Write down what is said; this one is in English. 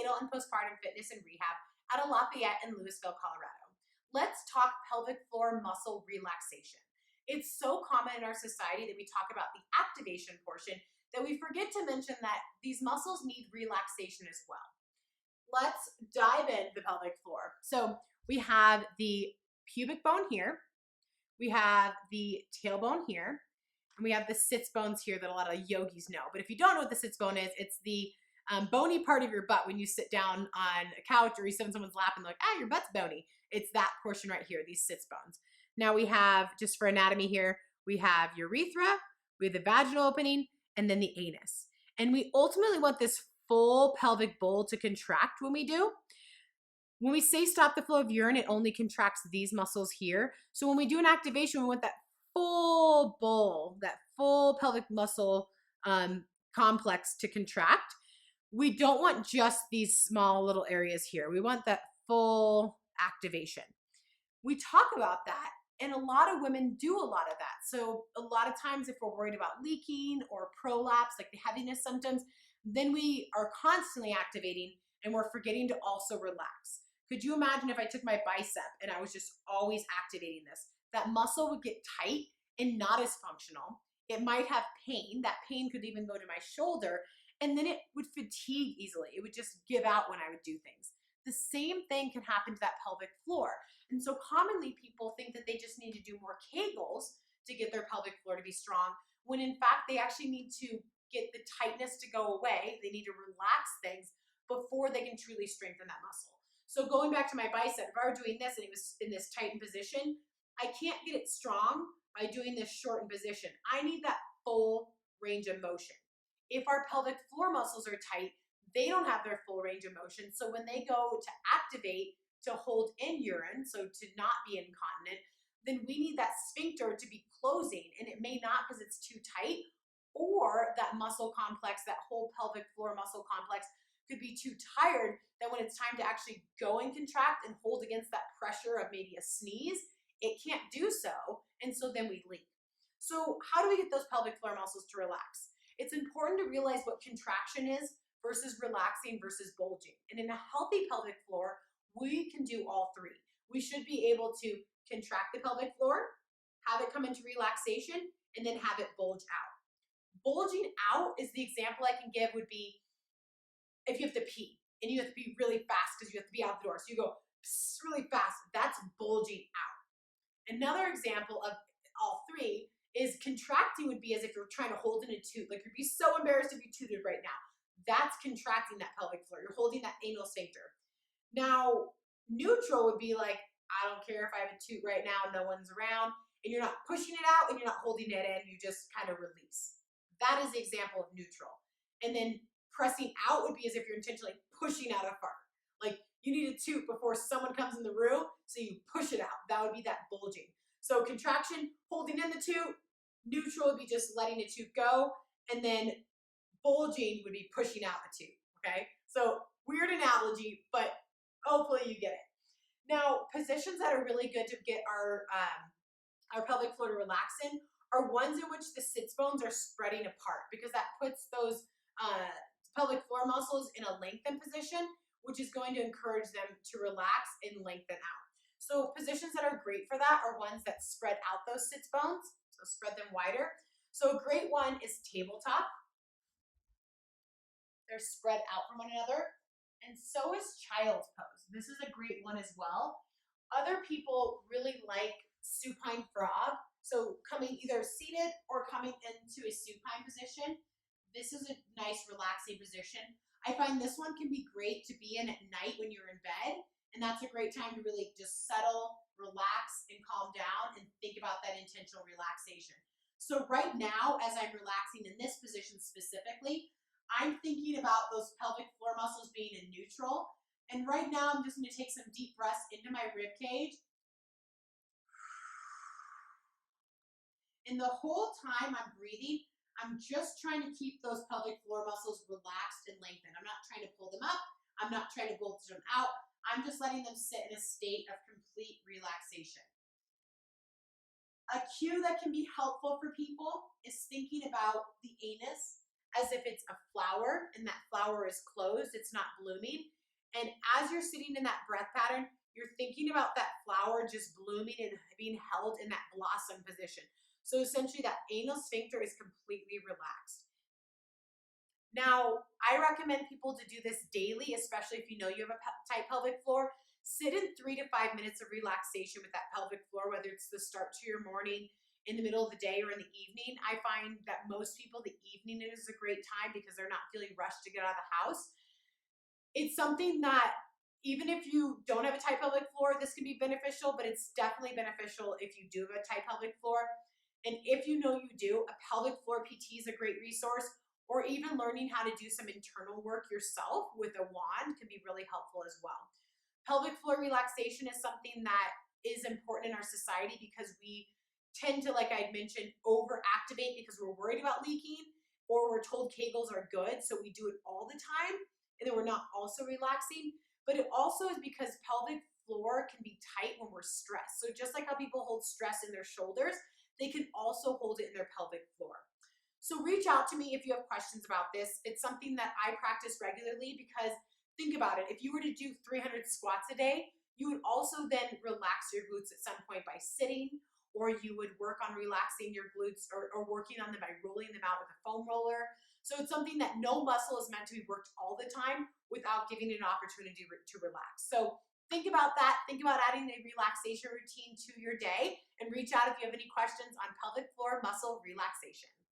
prenatal and postpartum fitness and rehab out of Lafayette and Louisville, Colorado. Let's talk pelvic floor muscle relaxation. It's so common in our society that we talk about the activation portion that we forget to mention that these muscles need relaxation as well. Let's dive into the pelvic floor. So we have the pubic bone here, we have the tailbone here, and we have the sits bones here that a lot of yogis know. But if you don't know what the sits bone is, it's the bony part of your butt when you sit down on a couch or you sit in someone's lap and they're like, your butt's bony. It's that portion right here, these sits bones. Now we have, just for anatomy here, we have urethra, we have the vaginal opening, and then the anus. And we ultimately want this full pelvic bowl to contract when we do. When we say stop the flow of urine, it only contracts these muscles here. So when we do an activation, we want that full bowl, that full pelvic muscle complex to contract. We don't want just these small little areas here. We want that full activation. We talk about that, and a lot of women do a lot of that. So a lot of times if we're worried about leaking or prolapse, like the heaviness symptoms, then we are constantly activating and we're forgetting to also relax. Could you imagine if I took my bicep and I was just always activating this? That muscle would get tight and not as functional. It might have pain. That pain could even go to my shoulder, and then it would fatigue easily. It would just give out when I would do things. The same thing can happen to that pelvic floor. And so commonly people think that they just need to do more Kegels to get their pelvic floor to be strong, when in fact they actually need to get the tightness to go away. They need to relax things before they can truly strengthen that muscle. So going back to my bicep, if I were doing this and it was in this tightened position, I can't get it strong by doing this shortened position. I need that full range of motion. If our pelvic floor muscles are tight, they don't have their full range of motion. So when they go to activate to hold in urine, so to not be incontinent, then we need that sphincter to be closing, and it may not because it's too tight, or that muscle complex, that whole pelvic floor muscle complex could be too tired that when it's time to actually go and contract and hold against that pressure of maybe a sneeze, it can't do so, and so then we leak. So how do we get those pelvic floor muscles to relax? It's important to realize what contraction is versus relaxing versus bulging. And in a healthy pelvic floor, we can do all three. We should be able to contract the pelvic floor, have it come into relaxation, and then have it bulge out. Bulging out is the example I can give would be if you have to pee and you have to pee really fast because you have to be out the door. So you go really fast, that's bulging out. Another example of all three is contracting would be as if you're trying to hold in a toot. Like you'd be so embarrassed if you tooted right now. That's contracting that pelvic floor. You're holding that anal sphincter. Now, neutral would be like, I don't care if I have a toot right now, no one's around, and you're not pushing it out and you're not holding it in, you just kind of release. That is the example of neutral. And then pressing out would be as if you're intentionally pushing out a fart. Like you need a toot before someone comes in the room, so you push it out. That would be that bulging. So contraction, holding in the toot. Neutral would be just letting the toot go. And then bulging would be pushing out the toot, okay? So weird analogy, but hopefully you get it. Now, positions that are really good to get our pelvic floor to relax in are ones in which the sits bones are spreading apart, because that puts those pelvic floor muscles in a lengthened position, which is going to encourage them to relax and lengthen out. So positions that are great for that are ones that spread out those sits bones, so spread them wider. So a great one is tabletop. They're spread out from one another. And so is child's pose. This is a great one as well. Other people really like supine frog. So coming either seated or coming into a supine position. This is a nice relaxing position. I find this one can be great to be in at night when you're in bed. And that's a great time to really just settle, relax, and calm down and think about that intentional relaxation. So right now, as I'm relaxing in this position specifically, I'm thinking about those pelvic floor muscles being in neutral. And right now, I'm just going to take some deep breaths into my rib cage. And the whole time I'm breathing, I'm just trying to keep those pelvic floor muscles relaxed and lengthened. I'm not trying to pull them up. I'm not trying to bulge them out. I'm just letting them sit in a state of complete relaxation. A cue that can be helpful for people is thinking about the anus as if it's a flower and that flower is closed, it's not blooming. And as you're sitting in that breath pattern, you're thinking about that flower just blooming and being held in that blossom position. So essentially that anal sphincter is completely relaxed. Now, I recommend people to do this daily, especially if you know you have a tight pelvic floor. Sit in 3 to 5 minutes of relaxation with that pelvic floor, whether it's the start to your morning, in the middle of the day, or in the evening. I find that most people, the evening is a great time because they're not feeling rushed to get out of the house. It's something that even if you don't have a tight pelvic floor, this can be beneficial, but it's definitely beneficial if you do have a tight pelvic floor. And if you know you do, a pelvic floor PT is a great resource, or even learning how to do some internal work yourself with a wand can be really helpful as well. Pelvic floor relaxation is something that is important in our society because we tend to, like I mentioned, overactivate because we're worried about leaking, or we're told Kegels are good, so we do it all the time, and then we're not also relaxing. But it also is because pelvic floor can be tight when we're stressed. So just like how people hold stress in their shoulders, they can also hold it in their pelvic floor. So reach out to me if you have questions about this. It's something that I practice regularly because think about it. If you were to do 300 squats a day, you would also then relax your glutes at some point by sitting, or you would work on relaxing your glutes or working on them by rolling them out with a foam roller. So it's something that no muscle is meant to be worked all the time without giving it an opportunity to relax. So think about that. Think about adding a relaxation routine to your day, and reach out if you have any questions on pelvic floor muscle relaxation.